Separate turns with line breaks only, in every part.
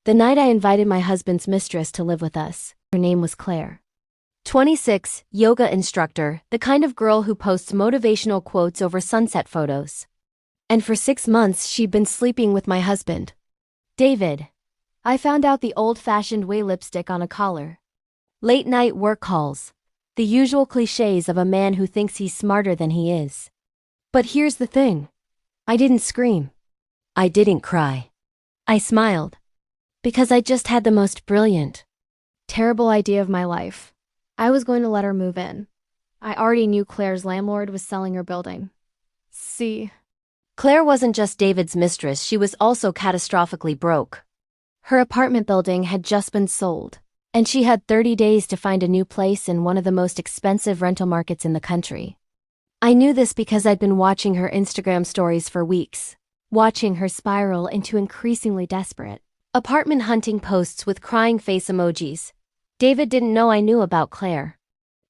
The night I invited my husband's mistress to live with us. Her name was Claire. 26, yoga instructor, the kind of girl who posts motivational quotes over sunset photos. And for 6 months she'd been sleeping with my husband, David. I found out the old-fashioned way lipstick on a collar. Late-night work calls. The usual cliches of a man who thinks he's smarter than he is. But here's the thing. I didn't scream. I didn't cry. I smiled. Because I just had the most brilliant, terrible idea of my life. I was going to let her move in. I already knew Claire's landlord was selling her building. See? Claire wasn't just David's mistress, she was also catastrophically broke. Her apartment building had just been sold, and she had 30 days to find a new place in one of the most expensive rental markets in the country. I knew this because I'd been watching her Instagram stories for weeks, watching her spiral into increasingly desperate apartment hunting posts with crying face emojis. David didn't know I knew about Claire.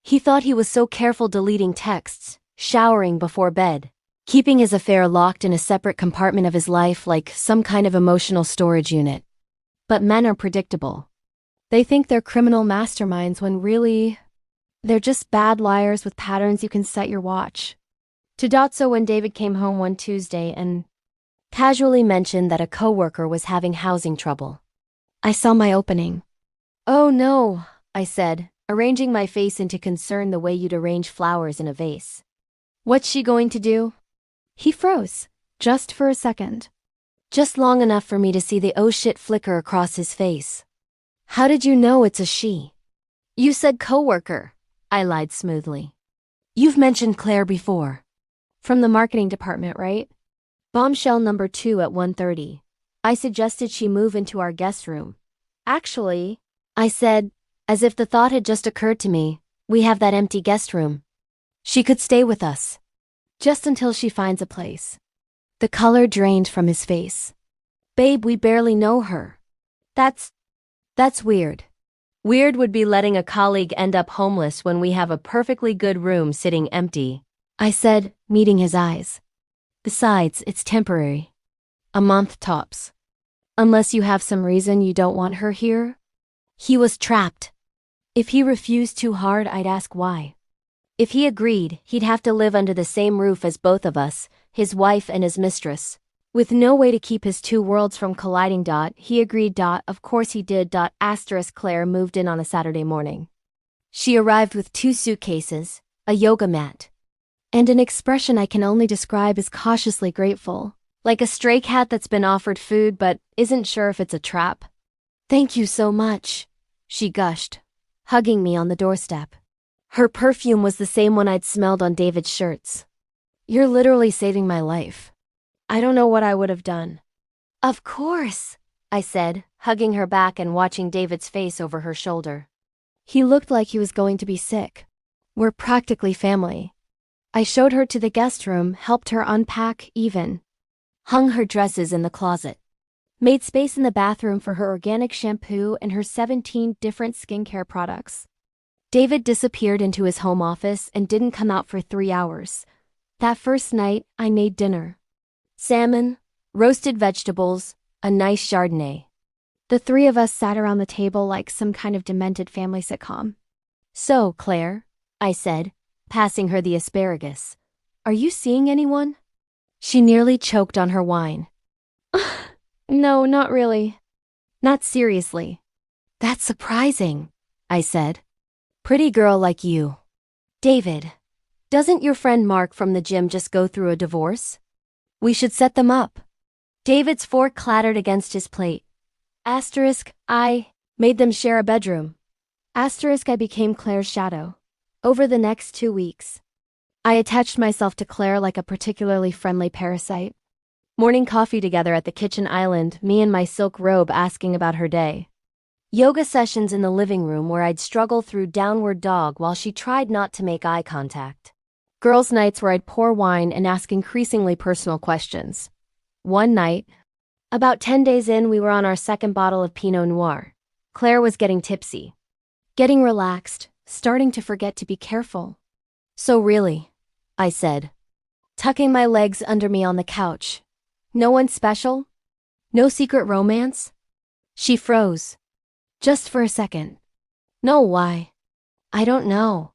He thought he was so careful deleting texts, showering before bed, keeping his affair locked in a separate compartment of his life like some kind of emotional storage unit. But men are predictable. They think they're criminal masterminds when really, they're just bad liars with patterns you can set your watch. So when David came home one Tuesday and casually mentioned that a coworker was having housing trouble, I saw my opening. "Oh no," I said, arranging my face into concern the way you'd arrange flowers in a vase. "What's she going to do?" He froze, just for a second. Just long enough for me to see the oh shit flicker across his face. "How did you know it's a she?" "You said coworker," I lied smoothly. "You've mentioned Claire before." "From the marketing department, right? Bombshell number 2 at 1:30. I suggested she move into our guest room. Actually, I said, as if the thought had just occurred to me, we have that empty guest room. She could stay with us. Just until she finds a place. The color drained from his face. "Babe, we barely know her." That's weird. Weird would be letting a colleague end up homeless when we have a perfectly good room sitting empty, I said, meeting his eyes. "Besides, it's temporary. A month tops. Unless you have some reason you don't want her here." He was trapped. If he refused too hard, I'd ask why. If he agreed, he'd have to live under the same roof as both of us, his wife and his mistress. With no way to keep his two worlds from colliding. He agreed. Of course he did. Claire moved in on a Saturday morning. She arrived with 2 suitcases, a yoga mat, and an expression I can only describe as cautiously grateful, like a stray cat that's been offered food but isn't sure if it's a trap. "Thank you so much," she gushed, hugging me on the doorstep. Her perfume was the same one I'd smelled on David's shirts. "You're literally saving my life. I don't know what I would have done." "Of course," I said, hugging her back and watching David's face over her shoulder. He looked like he was going to be sick. "We're practically family." I showed her to the guest room, helped her unpack, even hung her dresses in the closet. Made space in the bathroom for her organic shampoo and her 17 different skincare products. David disappeared into his home office and didn't come out for 3 hours. That first night, I made dinner. Salmon, roasted vegetables, a nice Chardonnay. The 3 of us sat around the table like some kind of demented family sitcom. "So, Claire," I said, passing her the asparagus, "are you seeing anyone?" She nearly choked on her wine. "No, not really. Not seriously." "That's surprising," I said. "Pretty girl like you." "David, doesn't your friend Mark from the gym just go through a divorce? We should set them up." David's fork clattered against his plate. I made them share a bedroom. I became Claire's shadow. Over the next 2 weeks, I attached myself to Claire like a particularly friendly parasite. Morning coffee together at the kitchen island, me in my silk robe asking about her day. Yoga sessions in the living room where I'd struggle through downward dog while she tried not to make eye contact. Girls' nights where I'd pour wine and ask increasingly personal questions. One night, about 10 days in, we were on our 2nd bottle of Pinot Noir. Claire was getting tipsy. Getting relaxed, starting to forget to be careful. "So really," I said, tucking my legs under me on the couch. "No one special? No secret romance?" She froze. Just for a second. No, why? I don't know,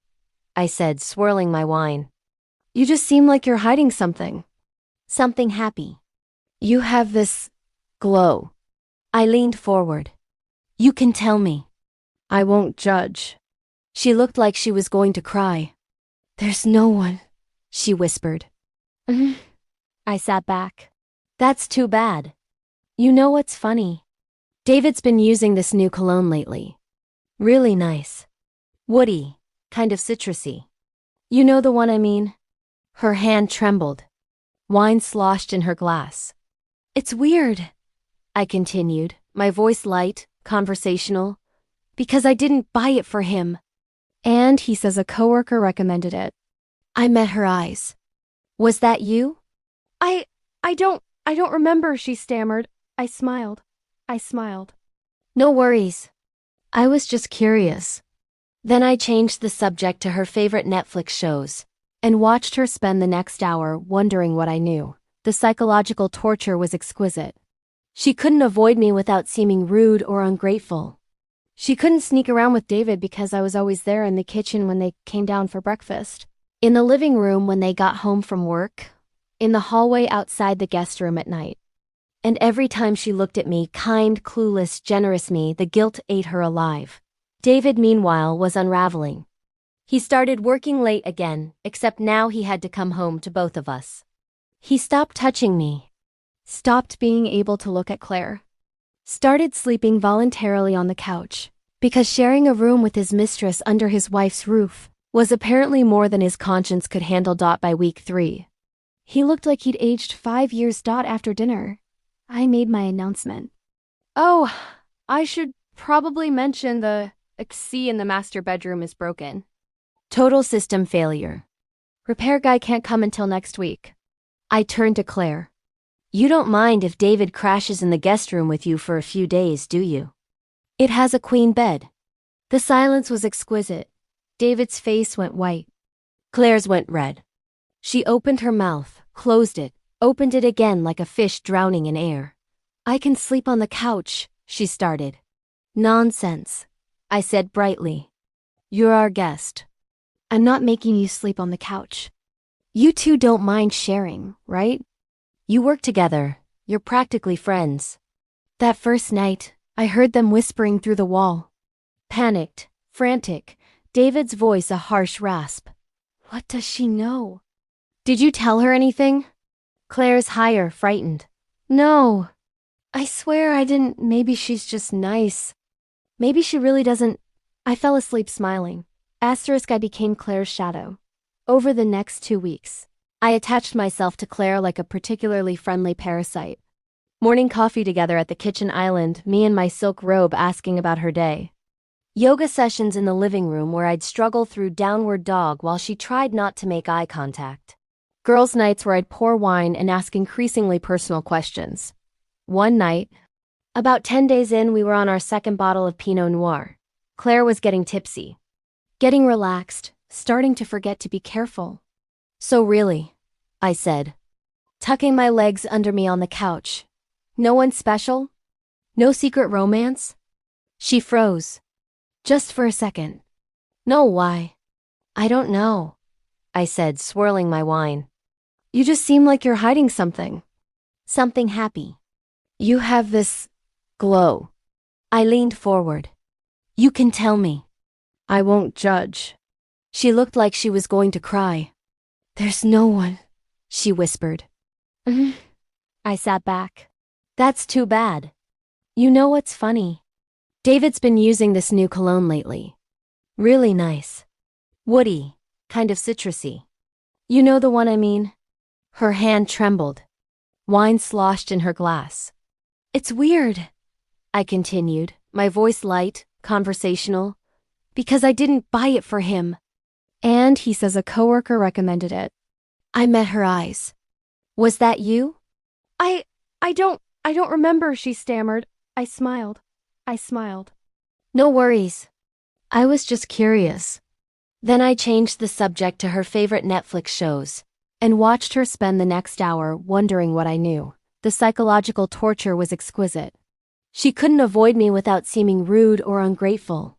I said, swirling my wine. You just seem like you're hiding something. Something happy. You have this glow. I leaned forward. You can tell me. I won't judge. She looked like she was going to cry. There's no one, she whispered. I sat back. That's too bad. You know what's funny? David's been using this new cologne lately. Really nice. Woody, kind of citrusy. You know the one I mean? Her hand trembled. Wine sloshed in her glass. It's weird, I continued, my voice light, conversational, because I didn't buy it for him. And he says a coworker recommended it. I met her eyes. Was that you? I don't remember, she stammered. I smiled. No worries. I was just curious. Then I changed the subject to her favorite Netflix shows and watched her spend the next hour wondering what I knew. The psychological torture was exquisite. She couldn't avoid me without seeming rude or ungrateful. She couldn't sneak around with David because I was always there in the kitchen when they came down for breakfast, in the living room when they got home from work, in the hallway outside the guest room at night. And every time she looked at me, kind, clueless, generous me, the guilt ate her alive. David, meanwhile, was unraveling. He started working late again, except now he had to come home to both of us. He stopped touching me, stopped being able to look at Claire, started sleeping voluntarily on the couch, because sharing a room with his mistress under his wife's roof was apparently more than his conscience could handle. By week 3. He looked like he'd aged 5 years. After dinner, I made my announcement. Oh, I should probably mention the AC in the master bedroom is broken. Total system failure. Repair guy can't come until next week. I turned to Claire. You don't mind if David crashes in the guest room with you for a few days, do you? It has a queen bed. The silence was exquisite. David's face went white. Claire's went red. She opened her mouth, closed it, opened it again like a fish drowning in air. I can sleep on the couch, she started. Nonsense, I said brightly. You're our guest. I'm not making you sleep on the couch. You two don't mind sharing, right? You work together. You're practically friends. That first night, I heard them whispering through the wall. Panicked, frantic, David's voice a harsh rasp. What does she know? Did you tell her anything? Claire's higher, frightened. No. I swear I didn't. Maybe she's just nice. Maybe she really doesn't. I fell asleep smiling. I became Claire's shadow. Over the next 2 weeks, I attached myself to Claire like a particularly friendly parasite. Morning coffee together at the kitchen island, me in my silk robe asking about her day. Yoga sessions in the living room where I'd struggle through downward dog while she tried not to make eye contact. Girls' nights where I'd pour wine and ask increasingly personal questions. One night, about 10 days in, we were on our second bottle of Pinot Noir. Claire was getting tipsy, getting relaxed, starting to forget to be careful. So really, I said, tucking my legs under me on the couch. No one special? No secret romance? She froze. Just for a second. No, why? I don't know, I said, swirling my wine. You just seem like you're hiding something. Something happy. You have this glow. I leaned forward. You can tell me. I won't judge. She looked like she was going to cry. There's no one, she whispered. I sat back. That's too bad. You know what's funny? David's been using this new cologne lately. Really nice. Woody, kind of citrusy. You know the one I mean? Her hand trembled. Wine sloshed in her glass. It's weird, I continued, my voice light, conversational, because I didn't buy it for him. And he says a coworker recommended it. I met her eyes. Was that you? I don't remember, she stammered. I smiled. No worries. I was just curious. Then I changed the subject to her favorite Netflix shows and watched her spend the next hour wondering what I knew. The psychological torture was exquisite. She couldn't avoid me without seeming rude or ungrateful.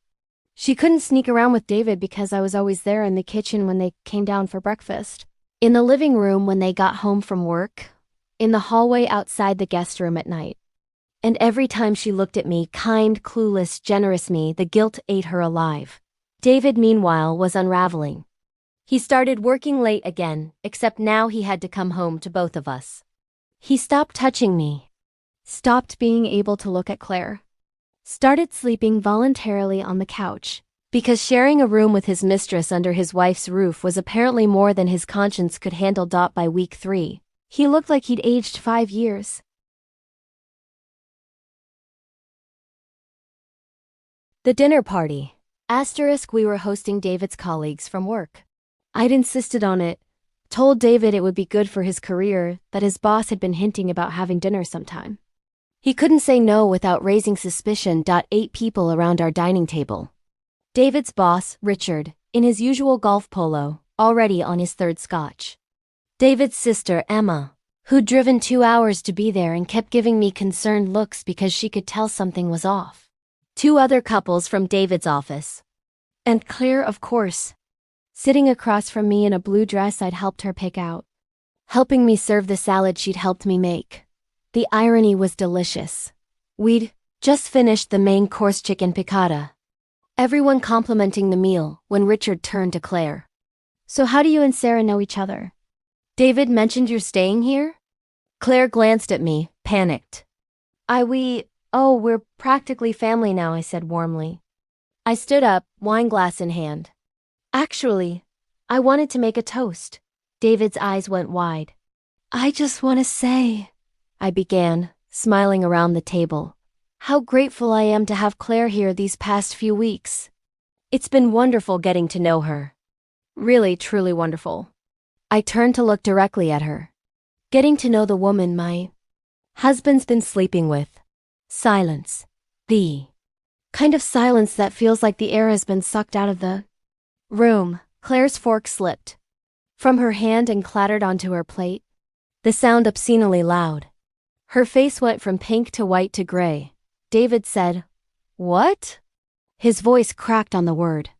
She couldn't sneak around with David because I was always there in the kitchen when they came down for breakfast, in the living room when they got home from work, in the hallway outside the guest room at night. And every time she looked at me, kind, clueless, generous me, the guilt ate her alive. David, meanwhile, was unraveling. He started working late again, except now he had to come home to both of us. He stopped touching me, stopped being able to look at Claire, started sleeping voluntarily on the couch, because sharing a room with his mistress under his wife's roof was apparently more than his conscience could handle. By week 3, he looked like he'd aged 5 years. The dinner party. We were hosting David's colleagues from work. I'd insisted on it, told David it would be good for his career, that his boss had been hinting about having dinner sometime. He couldn't say no without raising suspicion. 8 people around our dining table. David's boss, Richard, in his usual golf polo, already on his 3rd scotch. David's sister, Emma, who'd driven 2 hours to be there and kept giving me concerned looks because she could tell something was off. 2 other couples from David's office. And Claire, of course, sitting across from me in a blue dress I'd helped her pick out, helping me serve the salad she'd helped me make. The irony was delicious. We'd just finished the main course chicken piccata, everyone complimenting the meal, when Richard turned to Claire. So how do you and Sarah know each other? David mentioned you're staying here? Claire glanced at me, panicked. We're practically family now, I said warmly. I stood up, wine glass in hand. Actually, I wanted to make a toast. David's eyes went wide. I just want to say, I began, smiling around the table, how grateful I am to have Claire here these past few weeks. It's been wonderful getting to know her. Really, truly wonderful. I turned to look directly at her. Getting to know the woman my husband's been sleeping with. Silence. The kind of silence that feels like the air has been sucked out of the room. Claire's fork slipped from her hand and clattered onto her plate, the sound obscenely loud. Her face went from pink to white to gray. David said, "What?" His voice cracked on the word.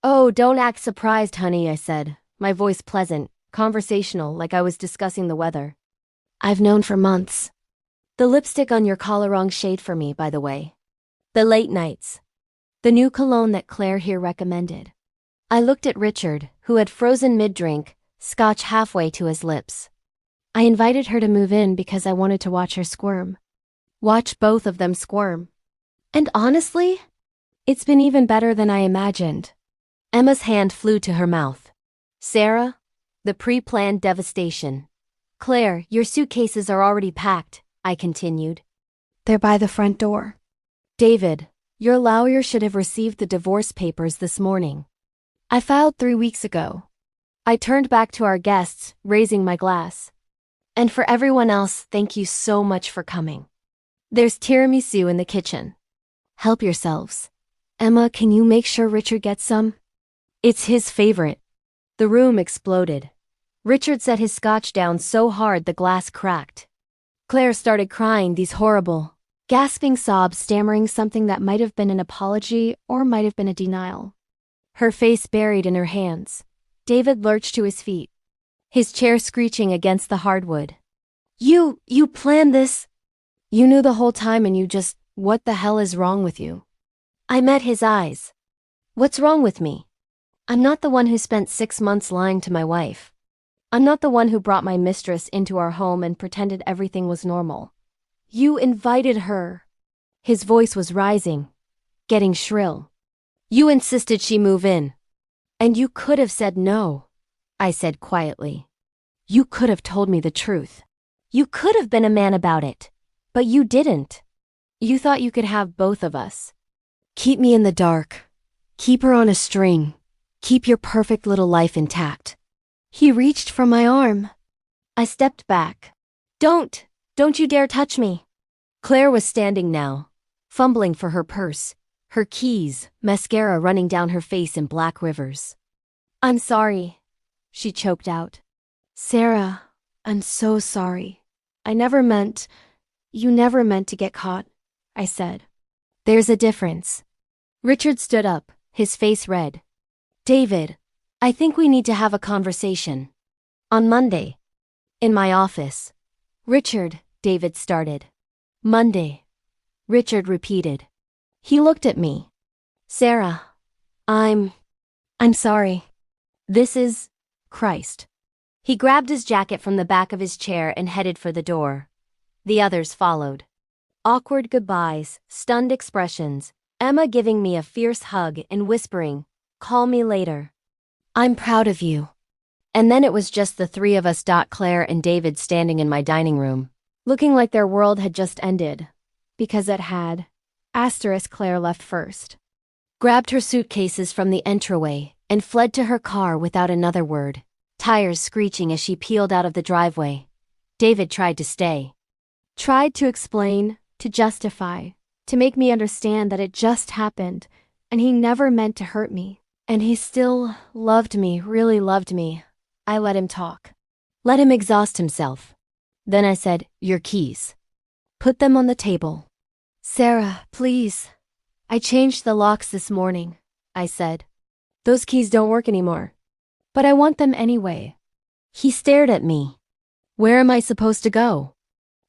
"Oh, don't act surprised, honey," I said, my voice pleasant, conversational, like I was discussing the weather. "I've known for months. The lipstick on your collar wrong shade for me, by the way. The late nights. The new cologne that Claire here recommended." I looked at Richard, who had frozen mid-drink, scotch halfway to his lips. I invited her to move in because I wanted to watch her squirm. Watch both of them squirm. And honestly, it's been even better than I imagined. Emma's hand flew to her mouth. "Sarah, the pre-planned devastation. Claire, your suitcases are already packed," I continued. "They're by the front door." "David, your lawyer should have received the divorce papers this morning. I filed 3 weeks ago." I turned back to our guests, raising my glass. "And for everyone else, thank you so much for coming. There's tiramisu in the kitchen. Help yourselves. Emma, can you make sure Richard gets some? It's his favorite." The room exploded. Richard set his scotch down so hard the glass cracked. Claire started crying, these horrible, gasping sobs, stammering something that might have been an apology or might have been a denial. Her face buried in her hands. David lurched to his feet, his chair screeching against the hardwood. You planned this? You knew the whole time and you just, what the hell is wrong with you?" I met his eyes. "What's wrong with me? I'm not the one who spent 6 months lying to my wife. I'm not the one who brought my mistress into our home and pretended everything was normal. You invited her." His voice was rising, getting shrill. "You insisted she move in. And you could have said no," I said quietly. "You could have told me the truth. You could have been a man about it. But you didn't. You thought you could have both of us. Keep me in the dark. Keep her on a string. Keep your perfect little life intact." He reached for my arm. I stepped back. Don't you dare touch me." Claire was standing now, fumbling for her purse, her keys, mascara running down her face in black rivers. "I'm sorry," she choked out. "Sarah, I'm so sorry. You never meant to get caught. I said. There's a difference. Richard stood up, his face red. David, I think we need to have a conversation. On Monday. In my office. Richard, David started. Monday. Richard repeated. He looked at me. Sarah, I'm sorry. This is Christ. He grabbed his jacket from the back of his chair and headed for the door. The others followed. Awkward goodbyes, stunned expressions, Emma giving me a fierce hug and whispering, "Call me later. I'm proud of you." And then it was just the three of us. Claire and David standing in my dining room, looking like their world had just ended. Because it had. Claire left first. Grabbed her suitcases from the entryway and fled to her car without another word, tires screeching as she peeled out of the driveway. David tried to stay. Tried to explain, to justify, to make me understand that it just happened, and he never meant to hurt me. And he still loved me, really loved me. I let him talk. Let him exhaust himself. Then I said, "Your keys. Put them on the table." "Sarah, please." "I changed the locks this morning," I said. "Those keys don't work anymore. But I want them anyway." He stared at me. "Where am I supposed to go?"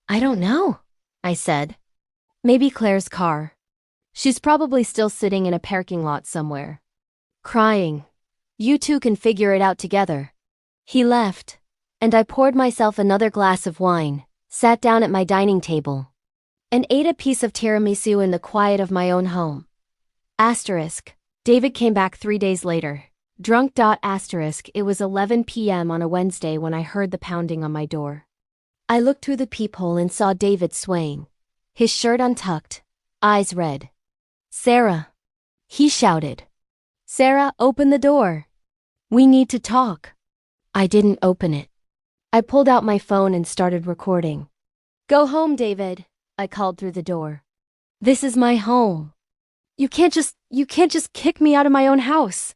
"I don't know," I said. "Maybe Claire's car. She's probably still sitting in a parking lot somewhere. Crying. You two can figure it out together." He left, and I poured myself another glass of wine, sat down at my dining table, and ate a piece of tiramisu in the quiet of my own home. David came back 3 days later. Drunk. It was 11 p.m. on a Wednesday when I heard the pounding on my door. I looked through the peephole and saw David swaying, his shirt untucked, eyes red. "Sarah," he shouted. "Sarah, open the door. We need to talk." I didn't open it. I pulled out my phone and started recording. "Go home, David," I called through the door. "This is my home. You can't just kick me out of my own house.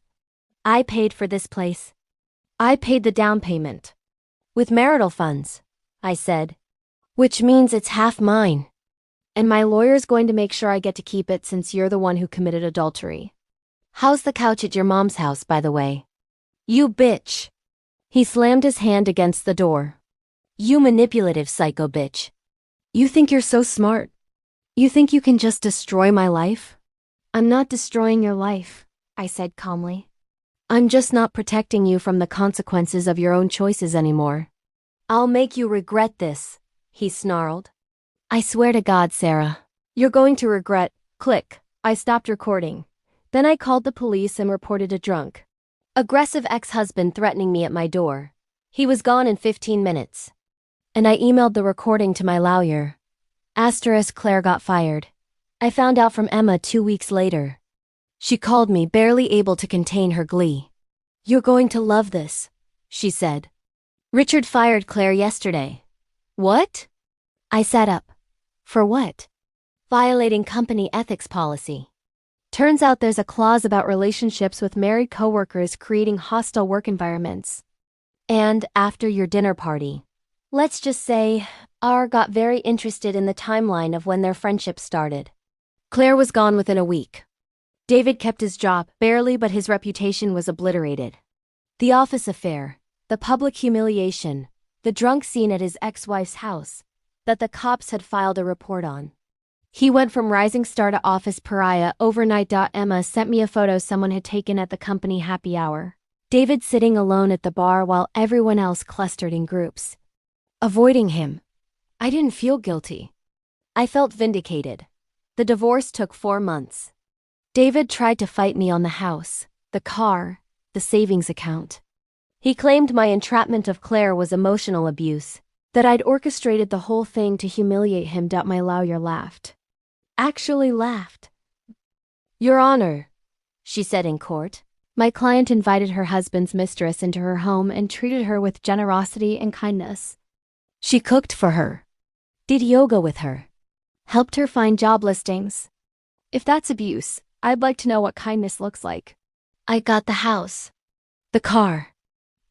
I paid for this place. I paid the down payment. With marital funds," I said. "Which means it's half mine. And my lawyer's going to make sure I get to keep it since you're the one who committed adultery. How's the couch at your mom's house, by the way?" "You bitch." He slammed his hand against the door. "You manipulative psycho bitch. You think you're so smart. You think you can just destroy my life?" "I'm not destroying your life," I said calmly. "I'm just not protecting you from the consequences of your own choices anymore." "I'll make you regret this," he snarled. "I swear to God, Sarah, you're going to regret." Click. I stopped recording. Then I called the police and reported a drunk, aggressive ex-husband threatening me at my door. He was gone in 15 minutes. And I emailed the recording to my lawyer. Claire got fired. I found out from Emma 2 weeks later. She called me, barely able to contain her glee. "You're going to love this," she said. "Richard fired Claire yesterday." "What?" I sat up. "For what?" "Violating company ethics policy. Turns out there's a clause about relationships with married coworkers creating hostile work environments. And after your dinner party, let's just say, R got very interested in the timeline of when their friendship started. Claire was gone within a week. David kept his job, barely, but his reputation was obliterated. The office affair, the public humiliation, the drunk scene at his ex-wife's house, that the cops had filed a report on. He went from rising star to office pariah overnight. Emma sent me a photo someone had taken at the company happy hour. David sitting alone at the bar while everyone else clustered in groups, avoiding him. I didn't feel guilty. I felt vindicated. The divorce took 4 months. David tried to fight me on the house, the car, the savings account. He claimed my entrapment of Claire was emotional abuse, that I'd orchestrated the whole thing to humiliate him. My lawyer laughed. Actually laughed. "Your Honor," she said in court, "my client invited her husband's mistress into her home and treated her with generosity and kindness. She cooked for her, did yoga with her, helped her find job listings. If that's abuse, I'd like to know what kindness looks like. I got the house, the car,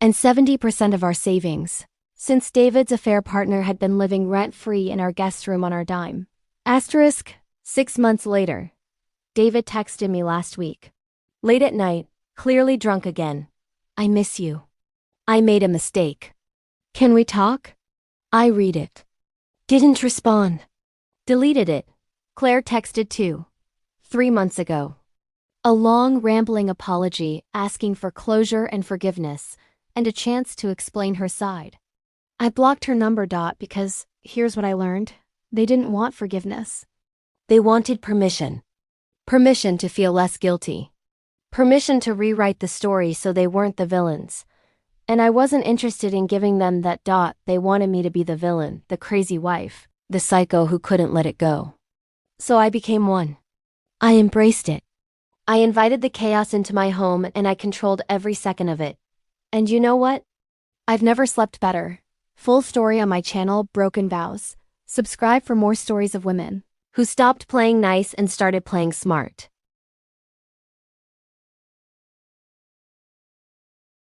and 70% of our savings, since David's affair partner had been living rent-free in our guest room on our dime. 6 months later. David texted me last week. Late at night, clearly drunk again. I miss you. I made a mistake. Can we talk? I read it. Didn't respond. Deleted it. Claire texted too. 3 months ago. A long, rambling apology asking for closure and forgiveness, and a chance to explain her side. I blocked her number. Because, here's what I learned. They didn't want forgiveness. They wanted permission. Permission to feel less guilty. Permission to rewrite the story so they weren't the villains. And I wasn't interested in giving them that. They wanted me to be the villain, the crazy wife, the psycho who couldn't let it go. So I became one. I embraced it. I invited the chaos into my home and I controlled every second of it. And you know what? I've never slept better. Full story on my channel, Broken Vows. Subscribe for more stories of women who stopped playing nice and started playing smart.